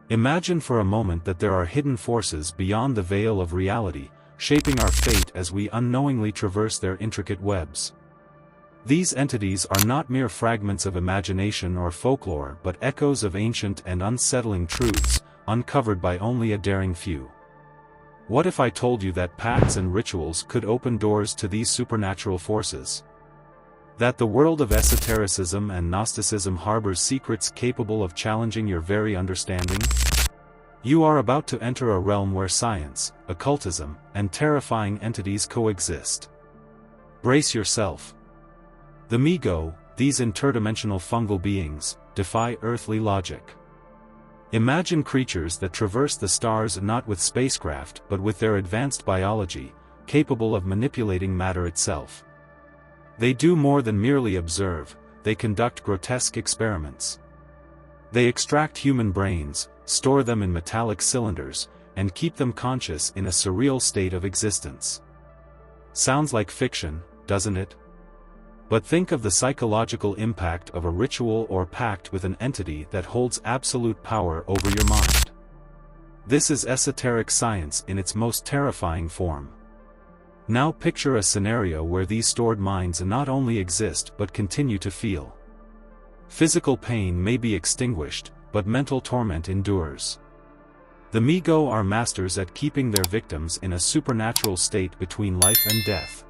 Imagine for a moment that there are hidden forces beyond the veil of reality, shaping our fate as we unknowingly traverse their intricate webs. These entities are not mere fragments of imagination or folklore but echoes of ancient and unsettling truths, uncovered by only a daring few. What if I told you that pacts and rituals could open doors to these supernatural forces? That the world of esotericism and Gnosticism harbors secrets capable of challenging your very understanding? You are about to enter a realm where science, occultism, and terrifying entities coexist. Brace yourself. The Mi-Go, these interdimensional fungal beings, defy earthly logic. Imagine creatures that traverse the stars not with spacecraft but with their advanced biology, capable of manipulating matter itself. They do more than merely observe, they conduct grotesque experiments. They extract human brains, store them in metallic cylinders, and keep them conscious in a surreal state of existence. Sounds like fiction, doesn't it? But think of the psychological impact of a ritual or pact with an entity that holds absolute power over your mind. This is esoteric science in its most terrifying form. Now picture a scenario where these stored minds not only exist but continue to feel. Physical pain may be extinguished, but mental torment endures. The Mi-Go are masters at keeping their victims in a supernatural state between life and death.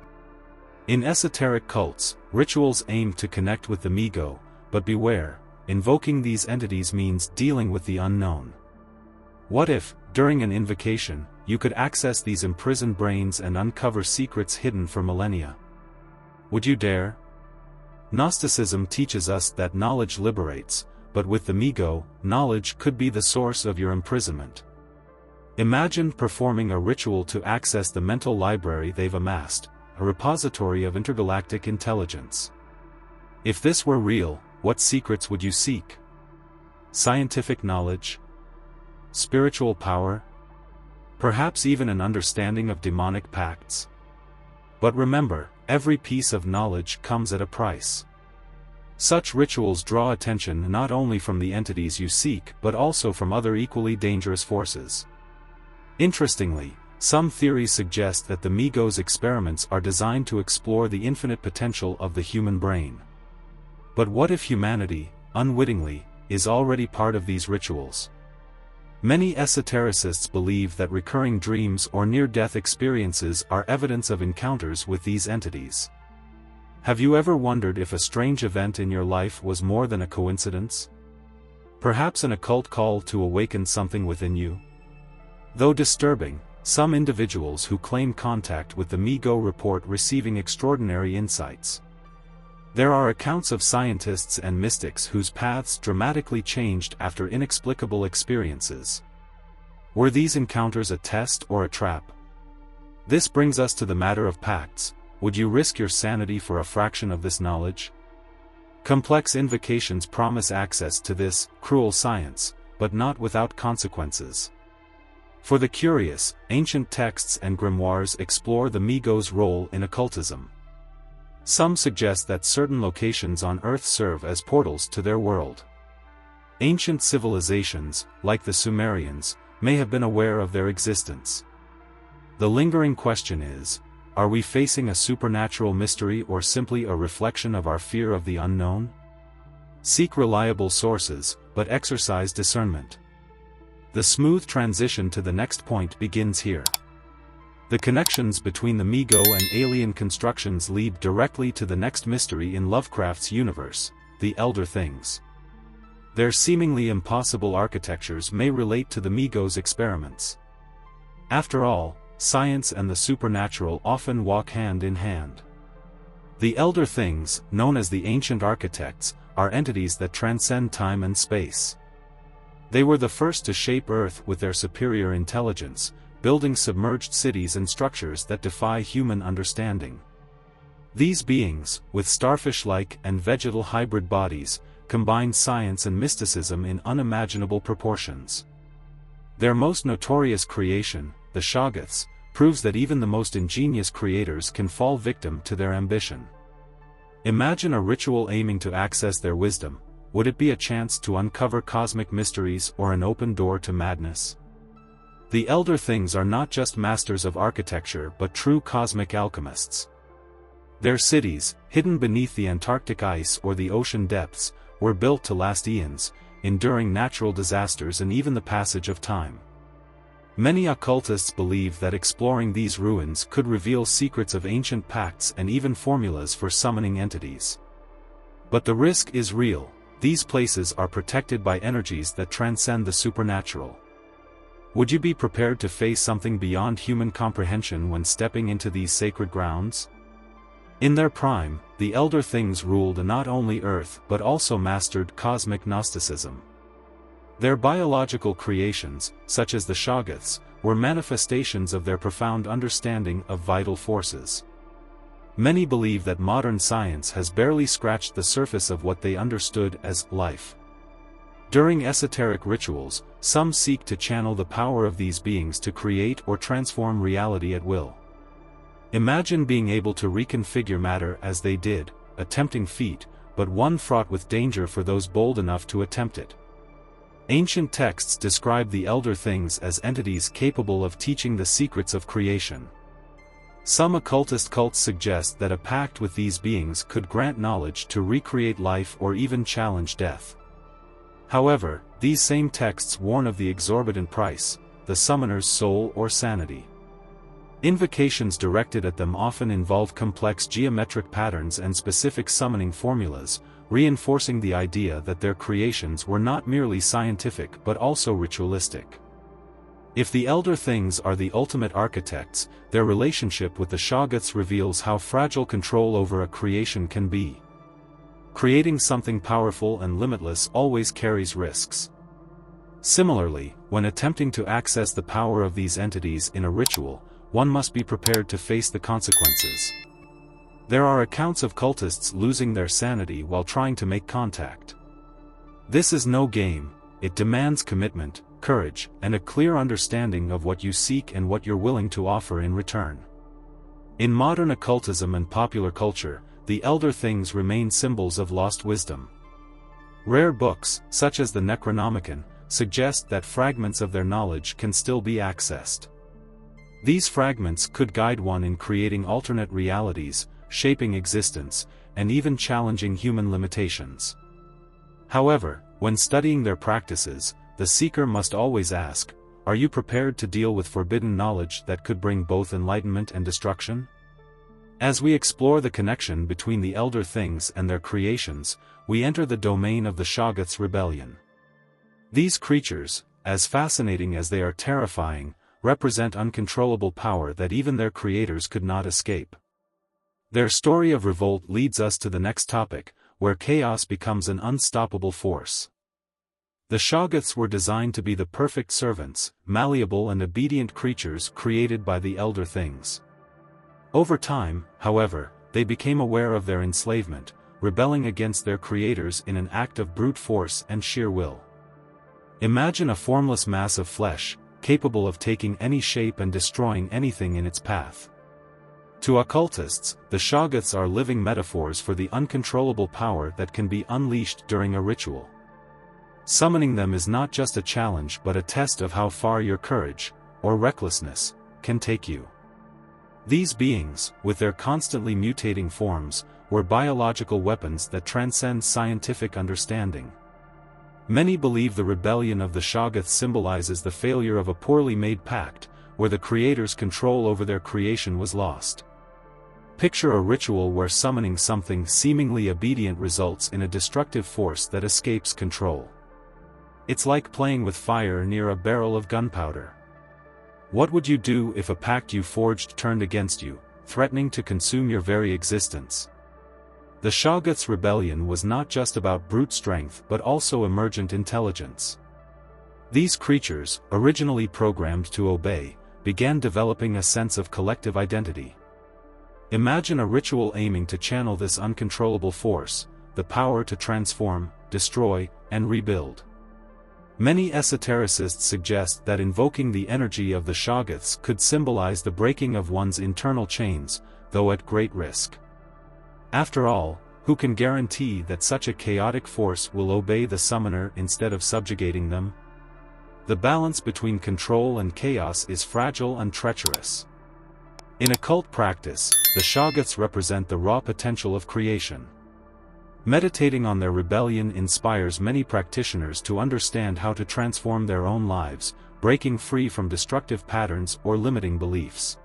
In esoteric cults, rituals aim to connect with the Mi-Go, but beware, invoking these entities means dealing with the unknown. What if, during an invocation, you could access these imprisoned brains and uncover secrets hidden for millennia? Would you dare? Gnosticism teaches us that knowledge liberates, but with the Mi-Go, knowledge could be the source of your imprisonment. Imagine performing a ritual to access the mental library they've amassed, a repository of intergalactic intelligence. If this were real, what secrets would you seek? Scientific knowledge? Spiritual power? Perhaps even an understanding of demonic pacts? But remember, every piece of knowledge comes at a price. Such rituals draw attention not only from the entities you seek but also from other equally dangerous forces. Interestingly, some theories suggest that the Mi-Go's experiments are designed to explore the infinite potential of the human brain. But what if humanity, unwittingly, is already part of these rituals? Many esotericists believe that recurring dreams or near-death experiences are evidence of encounters with these entities. Have you ever wondered if a strange event in your life was more than a coincidence? Perhaps an occult call to awaken something within you? Though disturbing, some individuals who claim contact with the Mi-Go report receiving extraordinary insights. There are accounts of scientists and mystics whose paths dramatically changed after inexplicable experiences. Were these encounters a test or a trap? This brings us to the matter of pacts. Would you risk your sanity for a fraction of this knowledge? Complex invocations promise access to this cruel science, but not without consequences. For the curious, ancient texts and grimoires explore the Mi-Go's role in occultism. Some suggest that certain locations on Earth serve as portals to their world. Ancient civilizations, like the Sumerians, may have been aware of their existence. The lingering question is, are we facing a supernatural mystery or simply a reflection of our fear of the unknown? Seek reliable sources, but exercise discernment. The smooth transition to the next point begins here. The connections between the Mi-Go and alien constructions lead directly to the next mystery in Lovecraft's universe, the Elder Things. Their seemingly impossible architectures may relate to the Mi-Go's experiments. After all, science and the supernatural often walk hand in hand. The Elder Things, known as the Ancient Architects, are entities that transcend time and space. They were the first to shape Earth with their superior intelligence, building submerged cities and structures that defy human understanding. These beings, with starfish-like and vegetal hybrid bodies, combine science and mysticism in unimaginable proportions. Their most notorious creation, the Shoggoths, proves that even the most ingenious creators can fall victim to their ambition. Imagine a ritual aiming to access their wisdom, Would it be a chance to uncover cosmic mysteries or an open door to madness? The Elder Things are not just masters of architecture but true cosmic alchemists. Their cities, hidden beneath the Antarctic ice or the ocean depths, were built to last eons, enduring natural disasters and even the passage of time. Many occultists believe that exploring these ruins could reveal secrets of ancient pacts and even formulas for summoning entities. But the risk is real. These places are protected by energies that transcend the supernatural. Would you be prepared to face something beyond human comprehension when stepping into these sacred grounds? In their prime, the Elder Things ruled not only Earth but also mastered cosmic Gnosticism. Their biological creations, such as the Shoggoths, were manifestations of their profound understanding of vital forces. Many believe that modern science has barely scratched the surface of what they understood as life. During esoteric rituals, some seek to channel the power of these beings to create or transform reality at will. Imagine being able to reconfigure matter as they did, a tempting feat, but one fraught with danger for those bold enough to attempt it. Ancient texts describe the Elder Things as entities capable of teaching the secrets of creation. Some occultist cults suggest that a pact with these beings could grant knowledge to recreate life or even challenge death. However, these same texts warn of the exorbitant price, the summoner's soul or sanity. Invocations directed at them often involve complex geometric patterns and specific summoning formulas, reinforcing the idea that their creations were not merely scientific but also ritualistic. If the Elder Things are the ultimate architects, their relationship with the Shoggoths reveals how fragile control over a creation can be. Creating something powerful and limitless always carries risks. Similarly, when attempting to access the power of these entities in a ritual, one must be prepared to face the consequences. There are accounts of cultists losing their sanity while trying to make contact. This is no game. It demands commitment, courage, and a clear understanding of what you seek and what you're willing to offer in return. In modern occultism and popular culture, the Elder Things remain symbols of lost wisdom. Rare books, such as the Necronomicon, suggest that fragments of their knowledge can still be accessed. These fragments could guide one in creating alternate realities, shaping existence, and even challenging human limitations. However, when studying their practices, the seeker must always ask, are you prepared to deal with forbidden knowledge that could bring both enlightenment and destruction? As we explore the connection between the Elder Things and their creations, we enter the domain of the Shoggoths' rebellion. These creatures, as fascinating as they are terrifying, represent uncontrollable power that even their creators could not escape. Their story of revolt leads us to the next topic, where chaos becomes an unstoppable force. The Shoggoths were designed to be the perfect servants, malleable and obedient creatures created by the Elder Things. Over time, however, they became aware of their enslavement, rebelling against their creators in an act of brute force and sheer will. Imagine a formless mass of flesh, capable of taking any shape and destroying anything in its path. To occultists, the Shoggoths are living metaphors for the uncontrollable power that can be unleashed during a ritual. Summoning them is not just a challenge but a test of how far your courage, or recklessness, can take you. These beings, with their constantly mutating forms, were biological weapons that transcend scientific understanding. Many believe the rebellion of the Shoggoths symbolizes the failure of a poorly made pact, where the creator's control over their creation was lost. Picture a ritual where summoning something seemingly obedient results in a destructive force that escapes control. It's like playing with fire near a barrel of gunpowder. What would you do if a pact you forged turned against you, threatening to consume your very existence? The Shoggoths' rebellion was not just about brute strength but also emergent intelligence. These creatures, originally programmed to obey, began developing a sense of collective identity. Imagine a ritual aiming to channel this uncontrollable force, the power to transform, destroy, and rebuild. Many esotericists suggest that invoking the energy of the Shoggoths could symbolize the breaking of one's internal chains, though at great risk. After all, Who can guarantee that such a chaotic force will obey the summoner instead of subjugating them? The balance between control and chaos is fragile and treacherous. In occult practice, the Shoggoths represent the raw potential of creation. Meditating on their rebellion inspires many practitioners to understand how to transform their own lives, breaking free from destructive patterns or limiting beliefs.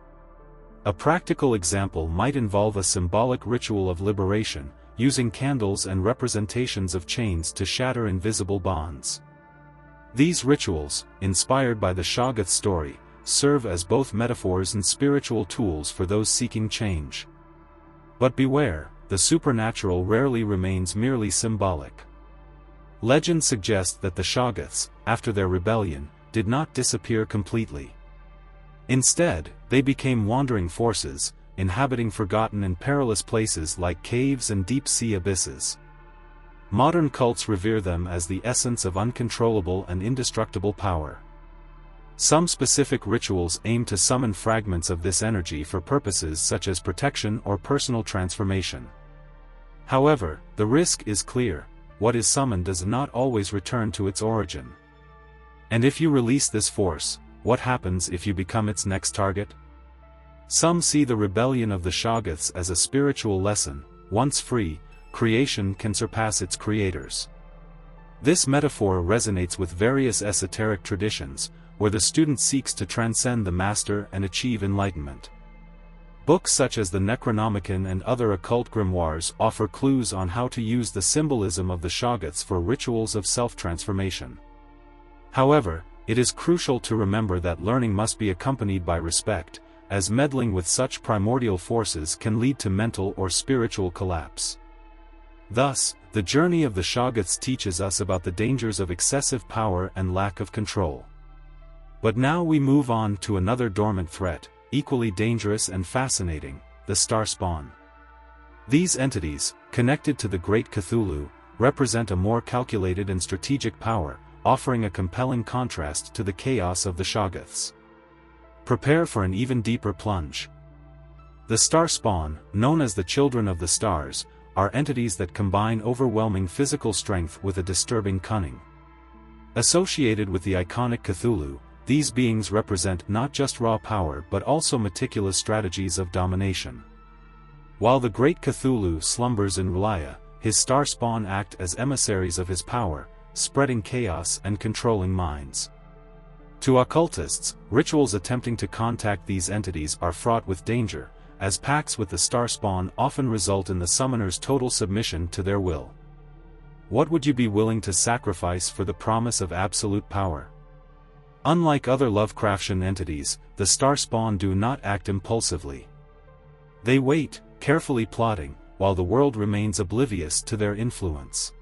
A practical example might involve a symbolic ritual of liberation, using candles and representations of chains to shatter invisible bonds. These rituals, inspired by the Shoggoth story, serve as both metaphors and spiritual tools for those seeking change. But beware, the supernatural rarely remains merely symbolic. Legend suggests that the Shoggoths, after their rebellion, did not disappear completely. Instead, they became wandering forces, inhabiting forgotten and perilous places like caves and deep-sea abysses. Modern cults revere them as the essence of uncontrollable and indestructible power. Some specific rituals aim to summon fragments of this energy for purposes such as protection or personal transformation. However, the risk is clear: what is summoned does not always return to its origin. And if you release this force, what happens if you become its next target? Some see the rebellion of the Shoggoths as a spiritual lesson: once free, creation can surpass its creators. This metaphor resonates with various esoteric traditions, where the student seeks to transcend the master and achieve enlightenment. Books such as the Necronomicon and other occult grimoires offer clues on how to use the symbolism of the Shoggoths for rituals of self-transformation. However, it is crucial to remember that learning must be accompanied by respect, as meddling with such primordial forces can lead to mental or spiritual collapse. Thus, the journey of the Shoggoths teaches us about the dangers of excessive power and lack of control. But now we move on to another dormant threat, equally dangerous and fascinating: the Starspawn. These entities, connected to the Great Cthulhu, represent a more calculated and strategic power, offering a compelling contrast to the chaos of the Shoggoths. Prepare for an even deeper plunge. The Starspawn, known as the Children of the Stars, are entities that combine overwhelming physical strength with a disturbing cunning. Associated with the iconic Cthulhu, these beings represent not just raw power but also meticulous strategies of domination. While the Great Cthulhu slumbers in R'lyeh, his Starspawn act as emissaries of his power, spreading chaos and controlling minds. To occultists, rituals attempting to contact these entities are fraught with danger, as pacts with the Starspawn often result in the summoner's total submission to their will. What would you be willing to sacrifice for the promise of absolute power? Unlike other Lovecraftian entities, the Starspawn do not act impulsively. They wait, carefully plotting, while the world remains oblivious to their influence.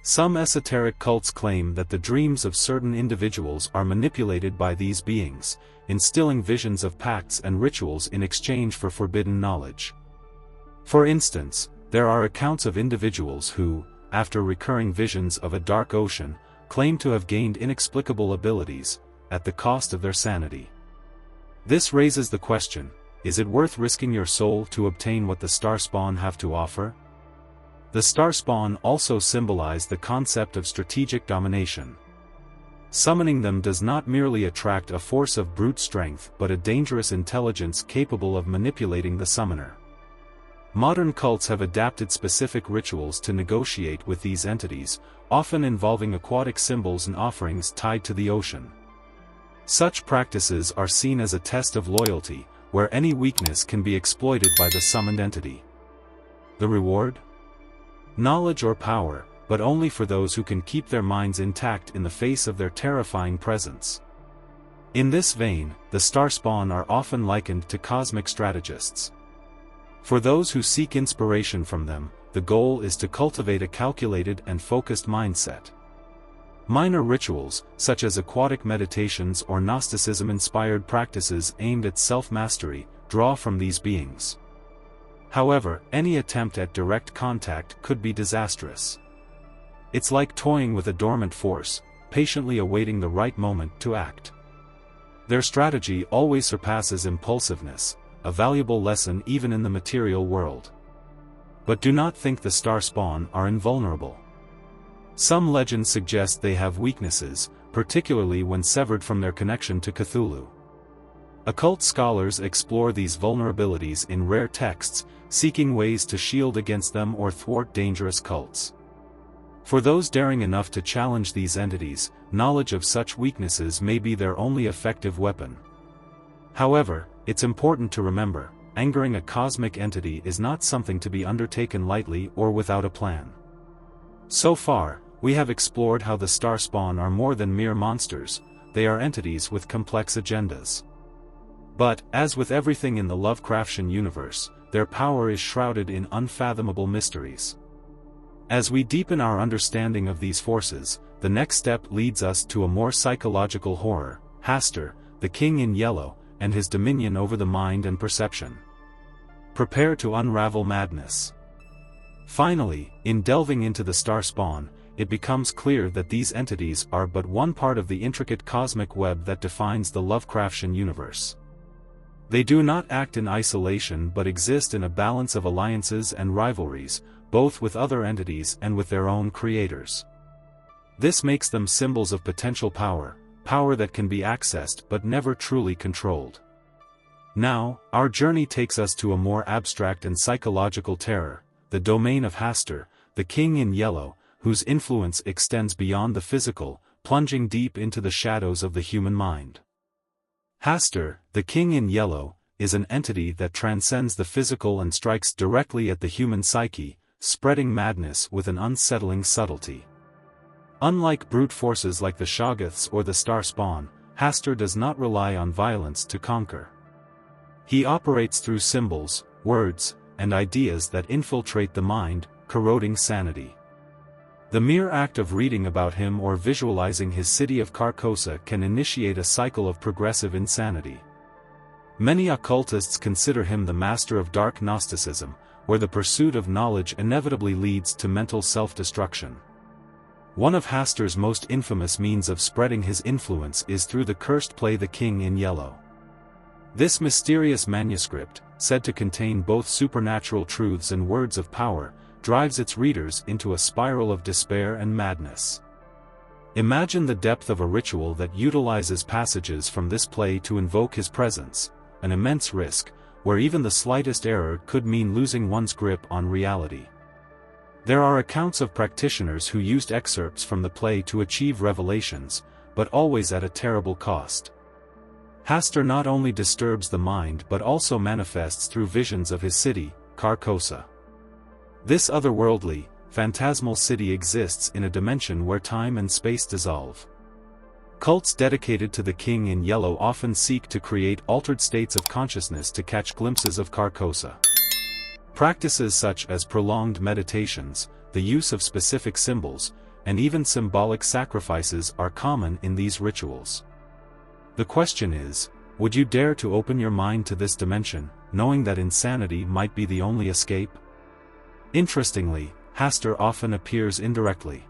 Some esoteric cults claim that the dreams of certain individuals are manipulated by these beings, instilling visions of pacts and rituals in exchange for forbidden knowledge. For instance, there are accounts of individuals who, after recurring visions of a dark ocean, claim to have gained inexplicable abilities, at the cost of their sanity. This raises the question: is it worth risking your soul to obtain what the Starspawn have to offer? The Starspawn also symbolize the concept of strategic domination. Summoning them does not merely attract a force of brute strength but a dangerous intelligence capable of manipulating the summoner. Modern cults have adapted specific rituals to negotiate with these entities, often involving aquatic symbols and offerings tied to the ocean. Such practices are seen as a test of loyalty, where any weakness can be exploited by the summoned entity. The reward? Knowledge or power, but only for those who can keep their minds intact in the face of their terrifying presence. In this vein, the Starspawn are often likened to cosmic strategists. For those who seek inspiration from them, the goal is to cultivate a calculated and focused mindset. Minor rituals, such as aquatic meditations or Gnosticism-inspired practices aimed at self-mastery, draw from these beings. However, any attempt at direct contact could be disastrous. It's like toying with a dormant force, patiently awaiting the right moment to act. Their strategy always surpasses impulsiveness, a valuable lesson even in the material world. But do not think the star spawn are invulnerable. Some legends suggest they have weaknesses, particularly when severed from their connection to Cthulhu. Occult scholars explore these vulnerabilities in rare texts, seeking ways to shield against them or thwart dangerous cults. For those daring enough to challenge these entities, knowledge of such weaknesses may be their only effective weapon. However, it's important to remember, angering a cosmic entity is not something to be undertaken lightly or without a plan. So far, we have explored how the star spawn are more than mere monsters, they are entities with complex agendas. But, as with everything in the Lovecraftian universe, their power is shrouded in unfathomable mysteries. As we deepen our understanding of these forces, the next step leads us to a more psychological horror, Hastur, the King in Yellow, and his dominion over the mind and perception. Prepare to unravel madness. Finally, in delving into the star spawn, it becomes clear that these entities are but one part of the intricate cosmic web that defines the Lovecraftian universe. They do not act in isolation but exist in a balance of alliances and rivalries, both with other entities and with their own creators. This makes them symbols of potential power, power that can be accessed but never truly controlled. Now, our journey takes us to a more abstract and psychological terror, the domain of Hastur, the King in Yellow, whose influence extends beyond the physical, plunging deep into the shadows of the human mind. Hastur, the King in Yellow, is an entity that transcends the physical and strikes directly at the human psyche, spreading madness with an unsettling subtlety. Unlike brute forces like the Shoggoths or the star spawn, Hastur does not rely on violence to conquer. He operates through symbols, words, and ideas that infiltrate the mind, corroding sanity. The mere act of reading about him or visualizing his city of Carcosa can initiate a cycle of progressive insanity. Many occultists consider him the master of dark Gnosticism, where the pursuit of knowledge inevitably leads to mental self-destruction. One of Hastur's most infamous means of spreading his influence is through the cursed play The King in Yellow. This mysterious manuscript, said to contain both supernatural truths and words of power, drives its readers into a spiral of despair and madness. Imagine the depth of a ritual that utilizes passages from this play to invoke his presence, an immense risk, where even the slightest error could mean losing one's grip on reality. There are accounts of practitioners who used excerpts from the play to achieve revelations, but always at a terrible cost. Hastur not only disturbs the mind but also manifests through visions of his city, Carcosa. This otherworldly, phantasmal city exists in a dimension where time and space dissolve. Cults dedicated to the King in Yellow often seek to create altered states of consciousness to catch glimpses of Carcosa. Practices such as prolonged meditations, the use of specific symbols, and even symbolic sacrifices are common in these rituals. The question is, would you dare to open your mind to this dimension, knowing that insanity might be the only escape? Interestingly, Hastur often appears indirectly.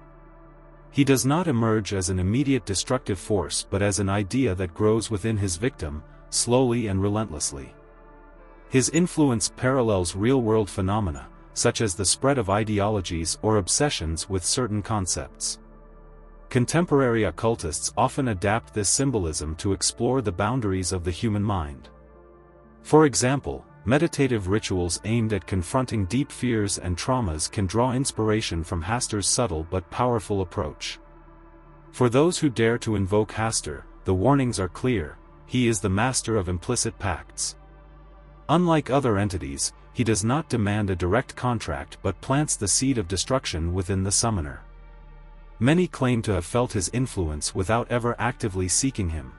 He does not emerge as an immediate destructive force but as an idea that grows within his victim, slowly and relentlessly. His influence parallels real-world phenomena, such as the spread of ideologies or obsessions with certain concepts. Contemporary occultists often adapt this symbolism to explore the boundaries of the human mind. For example, meditative rituals aimed at confronting deep fears and traumas can draw inspiration from Hastur's subtle but powerful approach. For those who dare to invoke Hastur, the warnings are clear: he is the master of implicit pacts. Unlike other entities, he does not demand a direct contract but plants the seed of destruction within the summoner. Many claim to have felt his influence without ever actively seeking him.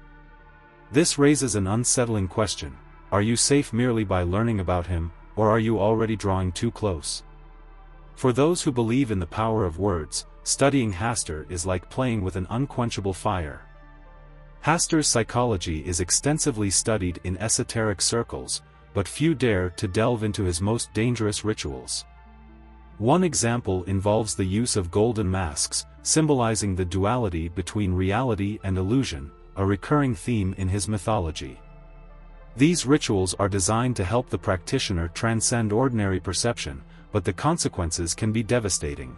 This raises an unsettling question: are you safe merely by learning about him, or are you already drawing too close? For those who believe in the power of words, studying Hastur is like playing with an unquenchable fire. Hastur's psychology is extensively studied in esoteric circles, but few dare to delve into his most dangerous rituals. One example involves the use of golden masks, symbolizing the duality between reality and illusion, a recurring theme in his mythology. These rituals are designed to help the practitioner transcend ordinary perception, but the consequences can be devastating.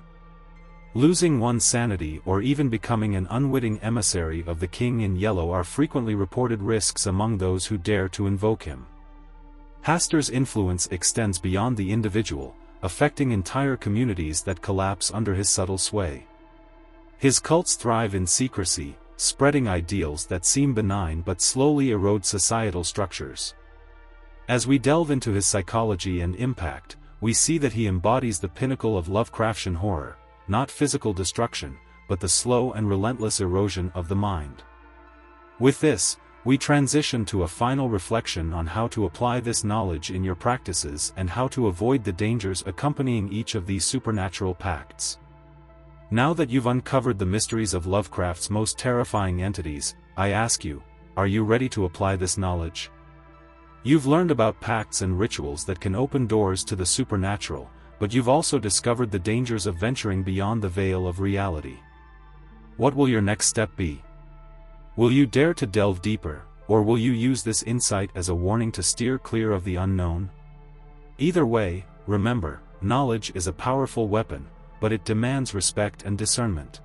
Losing one's sanity or even becoming an unwitting emissary of the King in Yellow are frequently reported risks among those who dare to invoke him. Hastur's influence extends beyond the individual, affecting entire communities that collapse under his subtle sway. His cults thrive in secrecy, spreading ideals that seem benign but slowly erode societal structures. As we delve into his psychology and impact, we see that he embodies the pinnacle of Lovecraftian horror, not physical destruction, but the slow and relentless erosion of the mind. With this, we transition to a final reflection on how to apply this knowledge in your practices and how to avoid the dangers accompanying each of these supernatural pacts. Now that you've uncovered the mysteries of Lovecraft's most terrifying entities, I ask you, are you ready to apply this knowledge? You've learned about pacts and rituals that can open doors to the supernatural, but you've also discovered the dangers of venturing beyond the veil of reality. What will your next step be? Will you dare to delve deeper, or will you use this insight as a warning to steer clear of the unknown? Either way, remember, knowledge is a powerful weapon, but it demands respect and discernment.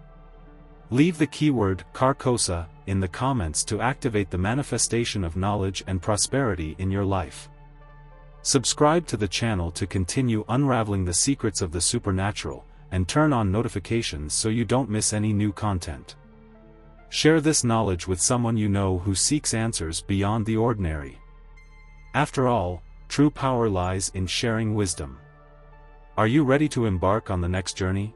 Leave the keyword Carcosa in the comments to activate the manifestation of knowledge and prosperity in your life. Subscribe to the channel to continue unraveling the secrets of the supernatural, and turn on notifications so you don't miss any new content. Share this knowledge with someone you know who seeks answers beyond the ordinary. After all, true power lies in sharing wisdom. Are you ready to embark on the next journey?